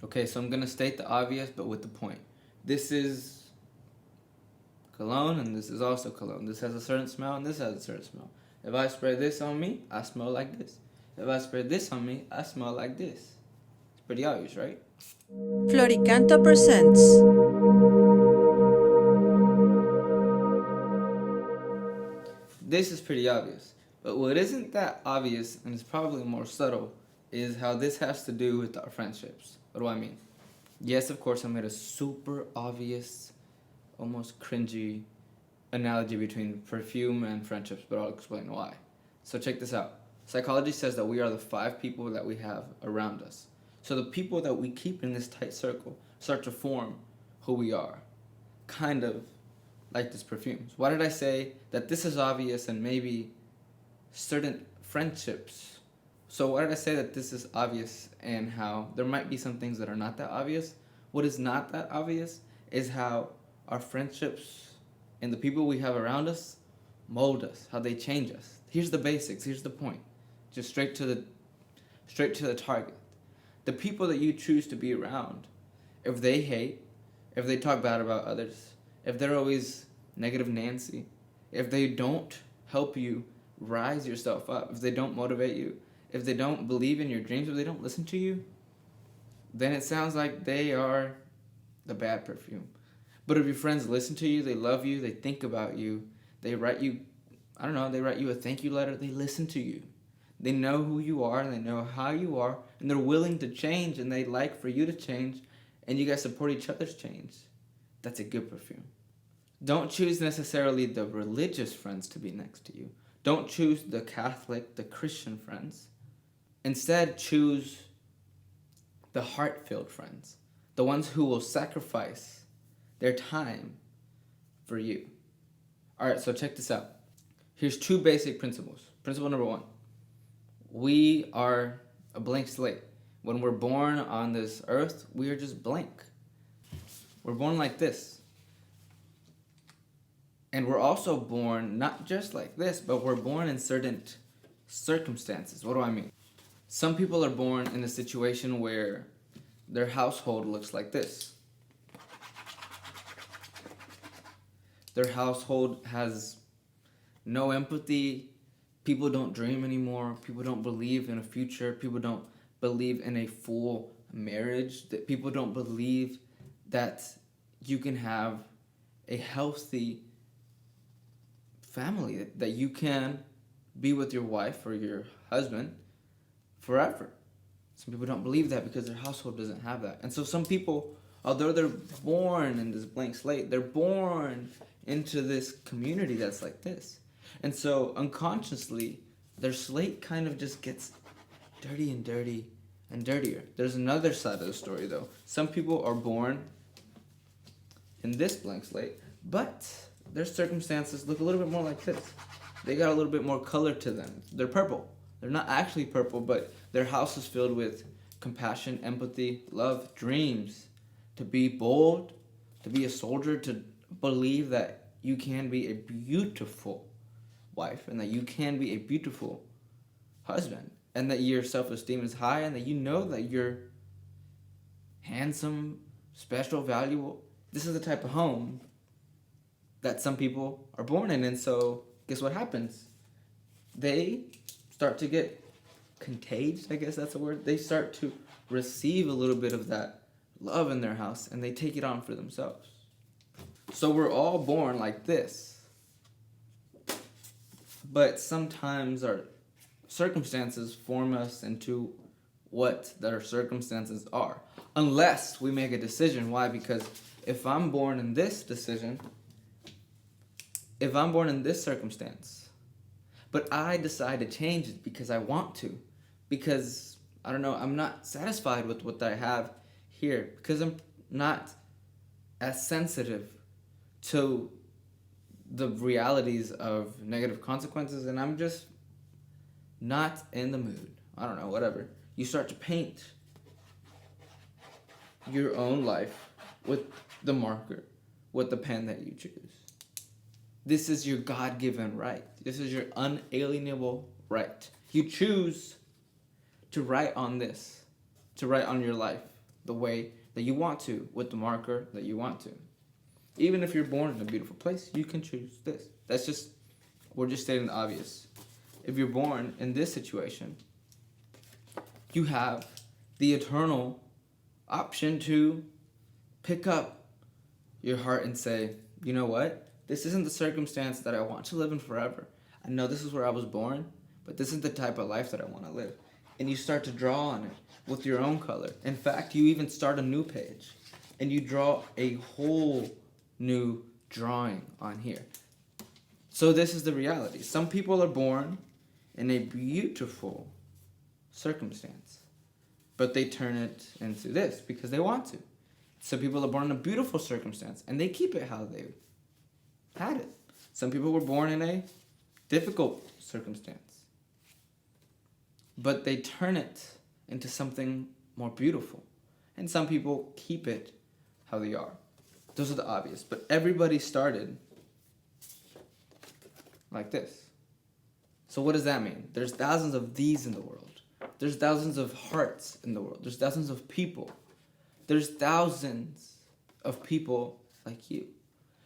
Okay, so I'm gonna state the obvious, but with the point. This is cologne, and this is also cologne. This has a certain smell, and this has a certain smell. If I spray this on me, I smell like this. If I spray this on me, I smell like this. It's pretty obvious, right? Flor y Canto presents. This is pretty obvious. But what isn't that obvious, and is probably more subtle, is how this has to do with our friendships. What do I mean? Yes, of course, I made a super obvious, almost cringy analogy between perfume and friendships, but I'll explain why. So check this out. Psychology says that we are the 5 people that we have around us. So the people that we keep in this tight circle start to form who we are. Kind of like this perfume. So why did I say that this is obvious and maybe certain friendships? So why did I say that this is obvious and how there might be some things that are not that obvious? What is not that obvious is how our friendships and the people we have around us mold us, how they change us. Here's the basics, here's the point. Just straight to the target. The people that you choose to be around, if they hate, if they talk bad about others, if they're always negative Nancy, if they don't help you rise yourself up, if they don't motivate you, if they don't believe in your dreams, if they don't listen to you, then it sounds like they are the bad perfume. But if your friends listen to you, they love you, they think about you, they write you, they write you a thank you letter, they listen to you. They know who you are, and they know how you are, and they're willing to change, and they like for you to change, and you guys support each other's change. That's a good perfume. Don't choose necessarily the religious friends to be next to you. Don't choose the Catholic, the Christian friends. Instead, choose the heart-filled friends, the ones who will sacrifice their time for you. All right, so check this out. Here's 2 basic principles. Principle number 1. We are a blank slate. When we're born on this earth, we are just blank. We're born like this. And we're also born not just like this, but we're born in certain circumstances. What do I mean? Some people are born in a situation where their household looks like this. Their household has no empathy. People don't dream anymore. People don't believe in a future. People don't believe in a full marriage. That people don't believe that you can have a healthy family, that you can be with your wife or your husband forever. Some people don't believe that because their household doesn't have that. And so some people, although they're born in this blank slate, they're born into this community that's like this. And so unconsciously, their slate kind of just gets dirty and dirty and dirtier. There's another side of the story though. Some people are born in this blank slate, but their circumstances look a little bit more like this. They got a little bit more color to them. They're purple. They're not actually purple, but their house is filled with compassion, empathy, love, dreams, to be bold, to be a soldier, to believe that you can be a beautiful wife and that you can be a beautiful husband and that your self-esteem is high and that you know that you're handsome, special, valuable. This is the type of home that some people are born in. And so guess what happens? They start to get contagious, I guess that's the word. They start to receive a little bit of that love in their house and they take it on for themselves. So we're all born like this. But sometimes our circumstances form us into what their circumstances are. Unless we make a decision. Why? Because if I'm born in this circumstance, but I decide to change it because I want to, because, I'm not satisfied with what I have here, because I'm not as sensitive to the realities of negative consequences, and I'm just not in the mood. Whatever. You start to paint your own life with the marker, with the pen that you choose. This is your God-given right. This is your unalienable right. You choose to write on this, to write on your life, the way that you want to, with the marker that you want to. Even if you're born in a beautiful place, you can choose this. We're just stating the obvious. If you're born in this situation, you have the eternal option to pick up your heart and say, you know what? This isn't the circumstance that I want to live in forever. I know this is where I was born, but this is the type of life that I want to live. And you start to draw on it with your own color. In fact, you even start a new page and you draw a whole new drawing on here. So this is the reality. Some people are born in a beautiful circumstance, but they turn it into this because they want to. Some people are born in a beautiful circumstance and they keep it how they had it. Some people were born in a difficult circumstance, but they turn it into something more beautiful. And some people keep it how they are. Those are the obvious. But everybody started like this. So what does that mean? There's thousands of these in the world. There's thousands of hearts in the world. There's thousands of people. There's thousands of people like you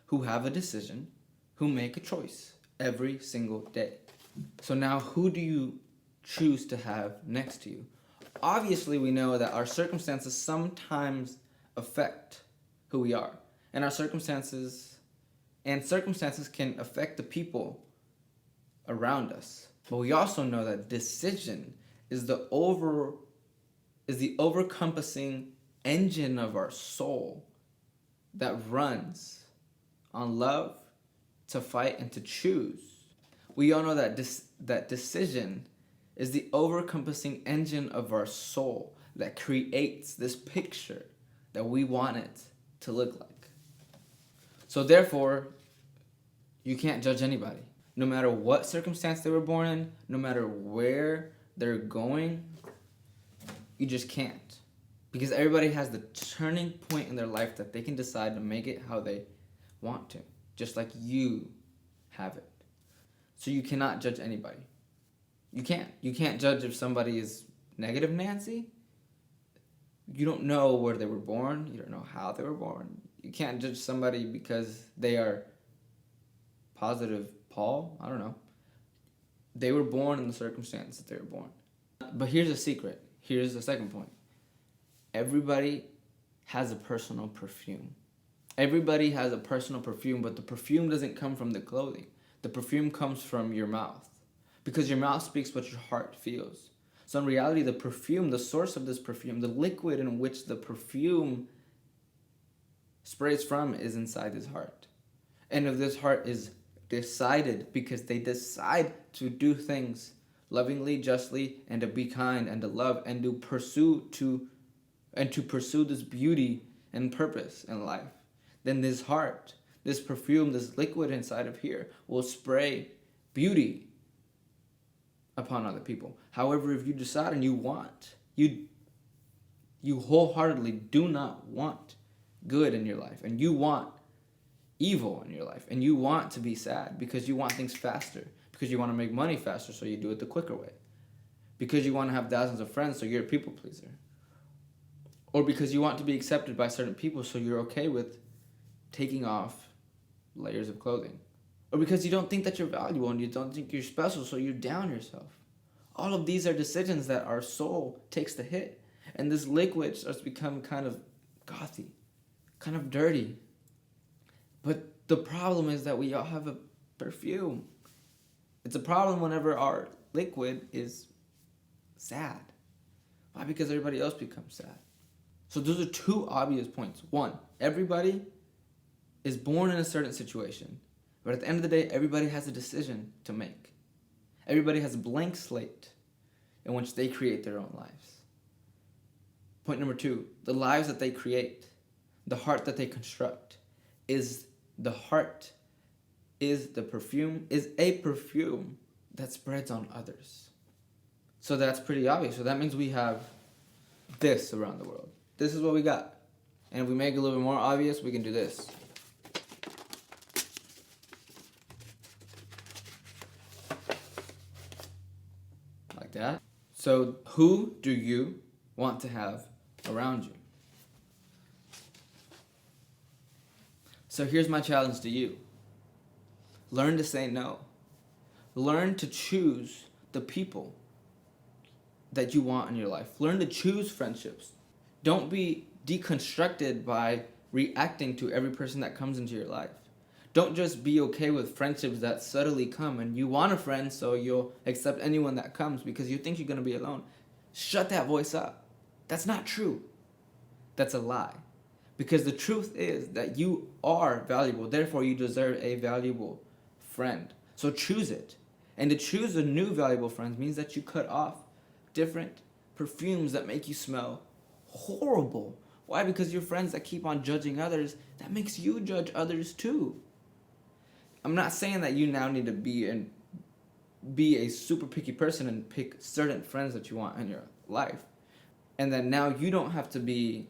who have a decision, who make a choice every single day. So now who do you choose to have next to you? Obviously, we know that our circumstances sometimes affect who we are. And circumstances can affect the people around us. But we also know that decision is the overcompassing engine of our soul that runs on love, to fight, and to choose. We all know that that decision is the overcompassing engine of our soul that creates this picture that we want it to look like. So therefore, you can't judge anybody. No matter what circumstance they were born in, no matter where they're going, you just can't. Because everybody has the turning point in their life that they can decide to make it how they want to. Just like you have it. So you cannot judge anybody. You can't. You can't judge if somebody is negative Nancy. You don't know where they were born. You don't know how they were born. You can't judge somebody because they are positive Paul. I don't know. They were born in the circumstance that they were born. But here's a secret. Here's the second point. Everybody has a personal perfume. Everybody has a personal perfume, but the perfume doesn't come from the clothing. The perfume comes from your mouth. Because your mouth speaks what your heart feels. So in reality, the perfume, the source of this perfume, the liquid in which the perfume sprays from is inside his heart. And if this heart is decided, because they decide to do things lovingly, justly, and to be kind, and to love, and to pursue this beauty and purpose in life, then this heart, this perfume, this liquid inside of here will spray beauty upon other people. However, if you decide and you wholeheartedly do not want good in your life, and you want evil in your life, and you want to be sad because you want things faster, because you want to make money faster, so you do it the quicker way, because you want to have thousands of friends, so you're a people pleaser, or because you want to be accepted by certain people, so you're okay with taking off layers of clothing, or because you don't think that you're valuable and you don't think you're special, so you down yourself. All of these are decisions that our soul takes the hit, and this liquid starts to become kind of gothy, kind of dirty. But the problem is that we all have a perfume. It's a problem whenever our liquid is sad. Why? Because everybody else becomes sad. So those are two obvious points. One, everybody is born in a certain situation, but at the end of the day, everybody has a decision to make. Everybody has a blank slate in which they create their own lives. Point number two, the lives that they create, the heart that they construct, is a perfume that spreads on others. So that's pretty obvious. So that means we have this around the world. This is what we got. And if we make it a little bit more obvious, we can do this. Like that. So who do you want to have around you? So here's my challenge to you. Learn to say no. Learn to choose the people that you want in your life. Learn to choose friendships. Don't be deconstructed by reacting to every person that comes into your life. Don't just be okay with friendships that subtly come and you want a friend so you'll accept anyone that comes because you think you're going to be alone. Shut that voice up. That's not true. That's a lie. Because the truth is that you are valuable. Therefore, you deserve a valuable friend. So choose it. And to choose a new valuable friend means that you cut off different perfumes that make you smell horrible. Why? Because your friends that keep on judging others, that makes you judge others too. I'm not saying that you now need to be a super picky person and pick certain friends that you want in your life. And that now you don't have to be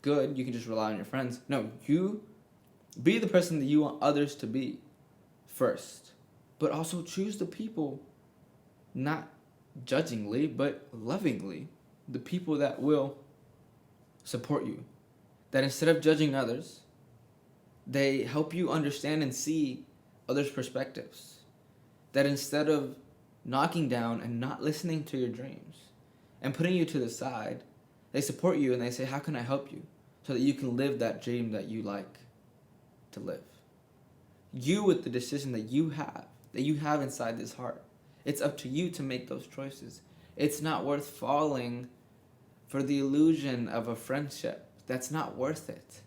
good, you can just rely on your friends. No, you be the person that you want others to be first. But also choose the people, not judgingly, but lovingly. The people that will support you. That instead of judging others, they help you understand and see others' perspectives. That instead of knocking down and not listening to your dreams and putting you to the side, they support you and they say, how can I help you? So that you can live that dream that you like to live. You with the decision that you have inside this heart. It's up to you to make those choices. It's not worth falling for the illusion of a friendship. That's not worth it.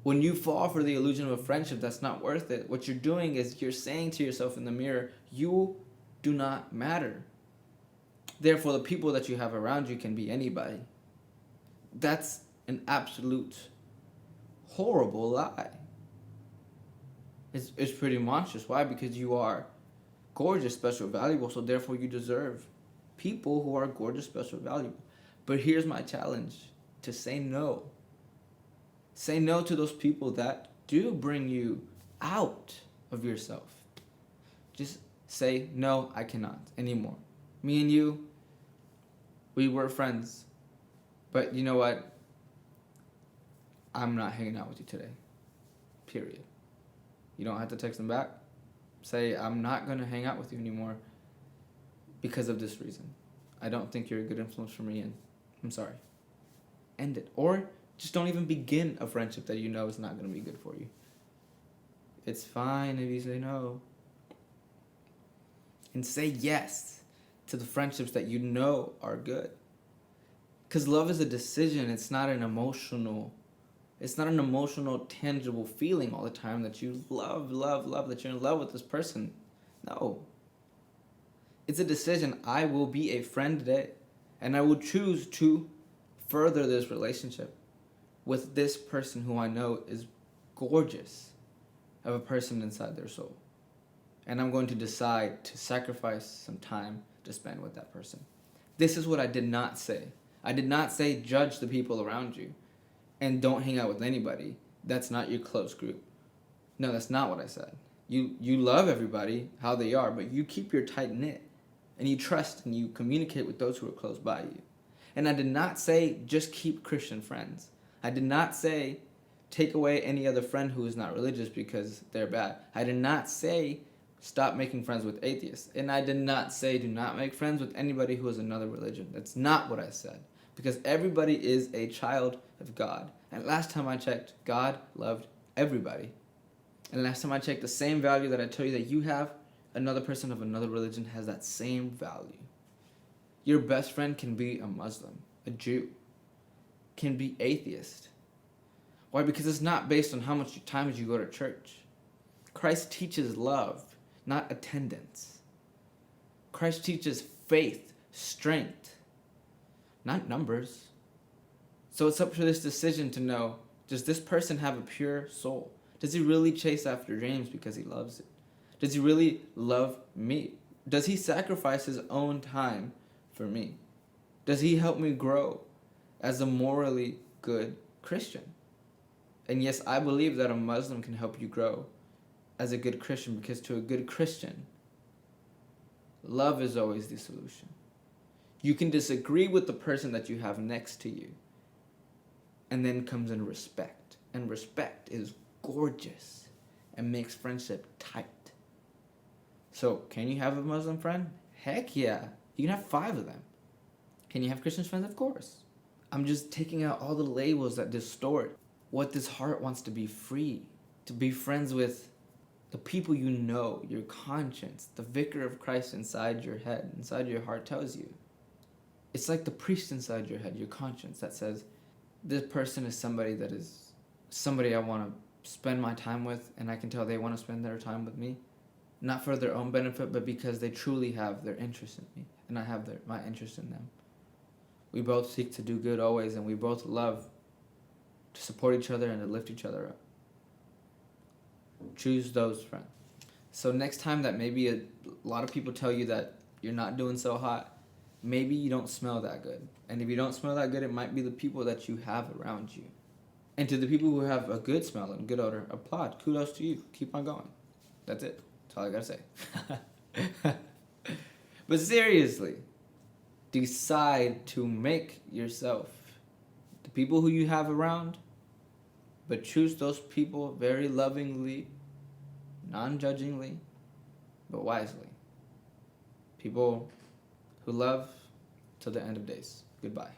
When you fall for the illusion of a friendship that's not worth it, what you're doing is you're saying to yourself in the mirror, you do not matter. Therefore, the people that you have around you can be anybody. That's an absolute horrible lie. It's pretty monstrous. Why? Because you are gorgeous, special, valuable, so therefore you deserve people who are gorgeous, special, valuable. But here's my challenge, to say no. Say no to those people that do bring you out of yourself. Just say, no, I cannot anymore. Me and you, we were friends. But you know what? I'm not hanging out with you today. Period. You don't have to text them back. Say, I'm not going to hang out with you anymore because of this reason. I don't think you're a good influence for me, and I'm sorry. End it. Or just don't even begin a friendship that you know is not going to be good for you. It's fine if you say no. And say yes to the friendships that you know are good. Because love is a decision. It's not an emotional, tangible feeling all the time that you love, that you're in love with this person. No. It's a decision. I will be a friend today, and I will choose to further this relationship with this person who I know is gorgeous of a person inside their soul. And I'm going to decide to sacrifice some time to spend with that person. This is what I did not say. I did not say judge the people around you and don't hang out with anybody. That's not your close group. No, that's not what I said. You love everybody how they are, but you keep your tight knit and you trust and you communicate with those who are close by you. And I did not say just keep Christian friends. I did not say take away any other friend who is not religious because they're bad. I did not say stop making friends with atheists. And I did not say do not make friends with anybody who has another religion. That's not what I said. Because everybody is a child of God. And last time I checked, God loved everybody. And last time I checked, the same value that I tell you that you have, another person of another religion has that same value. Your best friend can be a Muslim, a Jew, can be atheist. Why? Because it's not based on how much time you go to church. Christ teaches love, not attendance. Christ teaches faith, strength, not numbers. So it's up to this decision to know, does this person have a pure soul? Does he really chase after dreams because he loves it? Does he really love me? Does he sacrifice his own time for me? Does he help me grow as a morally good Christian? And yes, I believe that a Muslim can help you grow as a good Christian, because to a good Christian, love is always the solution. You can disagree with the person that you have next to you, and then comes in respect. And respect is gorgeous and makes friendship tight. So, can you have a Muslim friend? Heck yeah. You can have 5 of them. Can you have Christian friends? Of course. I'm just taking out all the labels that distort what this heart wants to be free, to be friends with the people you know, your conscience, the vicar of Christ inside your head, inside your heart tells you. It's like the priest inside your head, your conscience, that says, this person is somebody that is somebody I want to spend my time with, and I can tell they want to spend their time with me. Not for their own benefit, but because they truly have their interest in me, and I have my interest in them. We both seek to do good always, and we both love to support each other and to lift each other up. Choose those friends. So next time that maybe a lot of people tell you that you're not doing so hot, maybe you don't smell that good. And if you don't smell that good, it might be the people that you have around you. And to the people who have a good smell and good odor, applaud. Kudos to you. Keep on going. That's it. That's all I gotta say. But seriously, decide to make yourself the people who you have around, but choose those people very lovingly, non-judgingly, but wisely. People who love till the end of days. Goodbye.